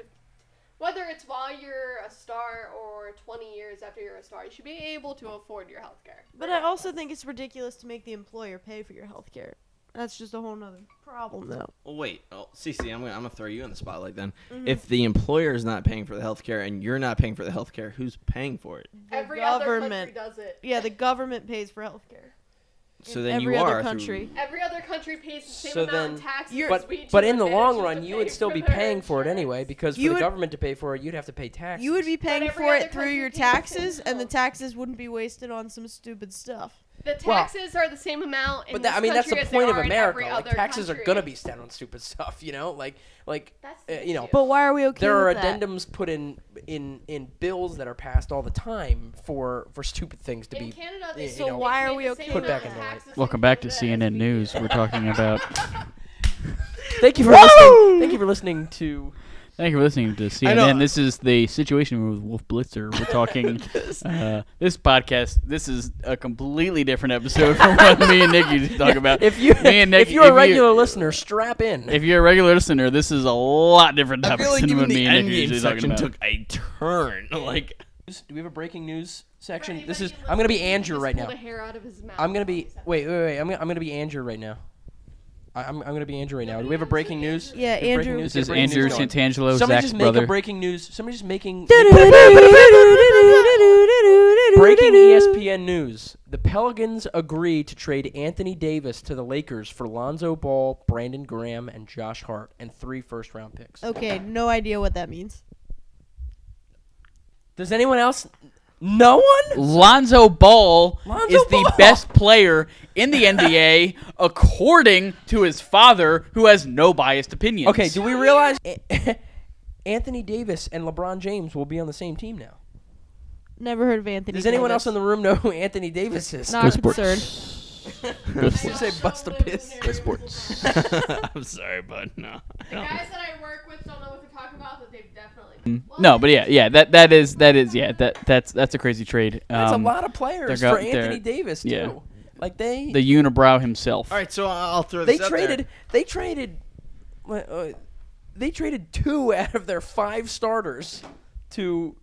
while you're a star or 20 years after you're a star. You should be able to afford your healthcare. But I also think it's ridiculous to make the employer pay for your health care. That's just a whole nother problem, though. Well, wait. Oh, Cece, I'm gonna throw you in the spotlight then. Mm-hmm. If the employer is not paying for the healthcare and you're not paying for the healthcare, who's paying for it? Every other country government. does it. Yeah, the government pays for health care. So then every you other are country. Every other country pays the same So amount in then- taxes You're- as we do. But in the and long manages run, to you pay would still for be their paying for it insurance. anyway because for You the would- government to pay for it, you'd have to pay taxes. You would be paying every for other it through country your pays the same taxes, and the amount. taxes wouldn't be wasted on some stupid stuff. The taxes are the same amount in But this I mean, that's the country as point they of are in America. every Like other taxes are country. gonna be spent on stupid stuff, you know. Like That's the you know. issue. But why are we okay There are with that? addendums put in bills that are passed all the time for stupid things to In be. Canada, they you So know, why are pay we the okay same with amount that? of taxes Welcome in back to Canada as CNN we News. do. We're talking about. Thank you for listening. Thank you for listening to. Thank you for listening to I know. CNN. This is the Situation Room with Wolf Blitzer. We're talking this podcast. This is a completely different episode from what me and Nick used to talk about. If you Me and Nick- if you're a if you- regular listener, strap in. If you're a regular listener, this is a lot different I topics feel like than even what me the and Nick endgame usually talking section about. took a turn. Like, Do we have a breaking news section? For This is. anybody I'm gonna be listening, he Andrew just right now. pulled a hair out of his mouth I'm gonna while be. he said Wait. that. I'm gonna be Andrew right now. I'm gonna be Andrew right now. Do we have a breaking news? Yeah, Do we have breaking Andrew. news? This is Get breaking Andrew news going. Santangelo, Somebody Zach's just make brother. a breaking news. Somebody just making Breaking breaking ESPN news. The Pelicans agree to trade Anthony Davis to the Lakers for Lonzo Ball, Brandon Graham, and Josh Hart, and 3 first-round picks. Okay, no idea what that means. Does anyone else? No one? Lonzo Ball Lonzo is the Ball. best player in the NBA, according to his father, who has no biased opinions. Okay, do we realize Anthony Davis and LeBron James will be on the same team now? Never heard of Anthony. Does anyone Davis. else in the room know who Anthony Davis is? Not concerned. Good Did you say bust a piss? Good sports. I'm sorry, bud. No. The guys that I work with don't know what they're talking about, but they've definitely. No, but that's a crazy trade. That's a lot of players they're for Anthony they're- Davis too. yeah. Like they The unibrow himself. All right, so I'll throw they this out there. they traded 2 out of their 5 starters to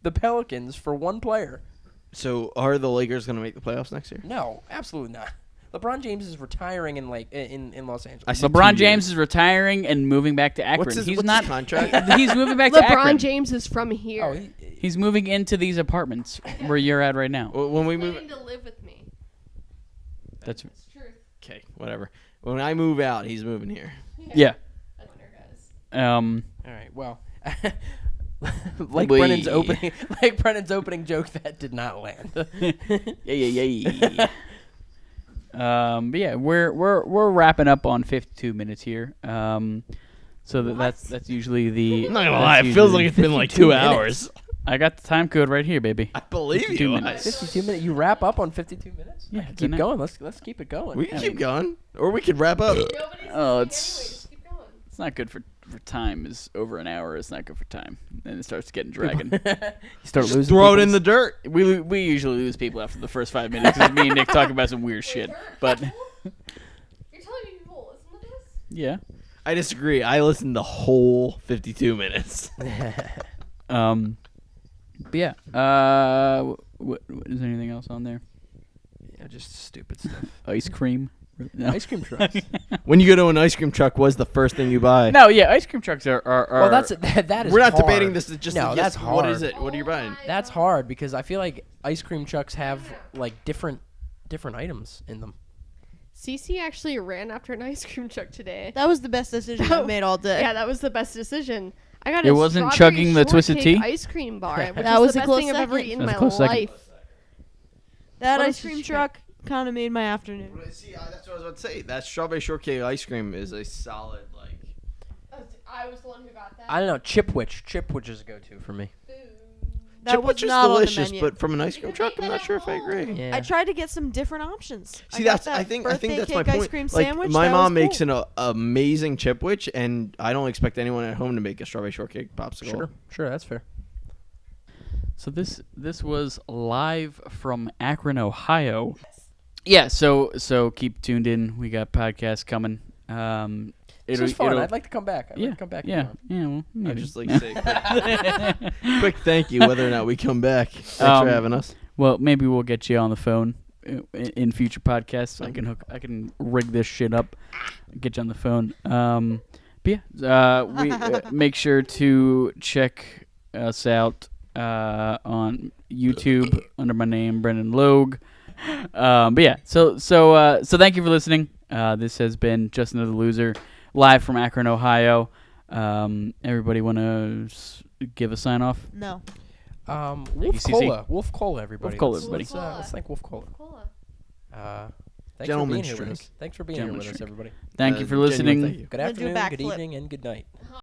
the Pelicans for 1 player. So are the Lakers going to make the playoffs next year? No, absolutely not. LeBron James is retiring in Los Angeles. I said LeBron 2 James years. is retiring and moving back to Akron. What's his He's not. contract? He's moving back to LeBron Akron. James is from here. Oh, He's moving into these apartments where you're at right now. When we He's move, planning to live with me. That's It's truth. okay, whatever. When I move out, he's moving here. yeah. That's what it is. all right. Well, like Boy. Brennan's opening joke that did not land. Yeah. But yeah, we're wrapping up on 52 minutes here. So that's usually the. I'm not gonna that's lie, it feels usually- like it's been like 52 2 minutes. hours. I got the time code right here, baby. I believe 52 you. minutes. 52 minutes. You wrap up on 52 minutes. Yeah, I can it's keep an going. Let's keep it going. We can keep going, or we could wrap up. Nobody's Oh, leaving it's- anyway. Just keep going. It's not good for time is over an hour. It's not good for time. Then it starts getting dragging. You start losing. Throw it in people's- the dirt. We usually lose people after the first 5 minutes. 'Cause me and Nick talk about some weird shit. But You're telling me people listen to this? yeah. I disagree. I listened the whole 52 minutes. But yeah. Is there anything else on there? Yeah, just stupid stuff. Ice cream. No. Ice cream trucks. When you go to an ice cream truck, what's the first thing you buy? No, yeah, ice cream trucks are Well, that is. We're not hard. debating this. It's just No, like, that's yes, What hard. is it? What are you buying? That's hard because I feel like ice cream trucks have like different items in them. Cece actually ran after an ice cream truck today. That was the best decision I made all day. Yeah, that was the best decision. I got It a wasn't strawberry chugging the Twisted shortcake Tea? ice cream bar, which That was was the a best close thing I've ever second. eaten in That my was a close second. life. That What ice else did cream you truck kind of made my afternoon. See, that's what I was about to say. That strawberry shortcake ice cream is a solid, like. I was the one who got that. I don't know. Chipwich is a go-to for me. That was Chipwich is not delicious, on the menu. but from an ice cream truck, I'm not sure if I agree. Yeah. I tried to get some different options. See, got that's that I think birthday that's my cake point. Ice cream Like sandwich. my that mom was makes cool. an amazing chipwich, and I don't expect anyone at home to make a strawberry shortcake popsicle. Sure, that's fair. So this was live from Akron, Ohio. Yeah, so keep tuned in. We got podcasts coming. This was fun. I'd like to come back. I'd yeah, like to come back. yeah, again. yeah. Well, I maybe. just like to say quick thank you, whether or not we come back. Thanks for having us. Well, maybe we'll get you on the phone in future podcasts. I can rig this shit up, get you on the phone. But yeah, we make sure to check us out on YouTube under my name, Brendan Logue. But yeah, so thank you for listening. This has been Just Another Loser, live from Akron, Ohio. Everybody want to give a sign off? No. Wolf CC. Cola. Wolf Cola, everybody. Wolf Cola, Let's- everybody. Let's thank Wolf Cola. Cola. Thanks Gentleman's for being here with drink. us. Thanks for being here with Gentleman's us, drink. everybody. Thank you for Genuine listening. thank you. Good I'm gonna do a afternoon, good backflip. evening, and good night.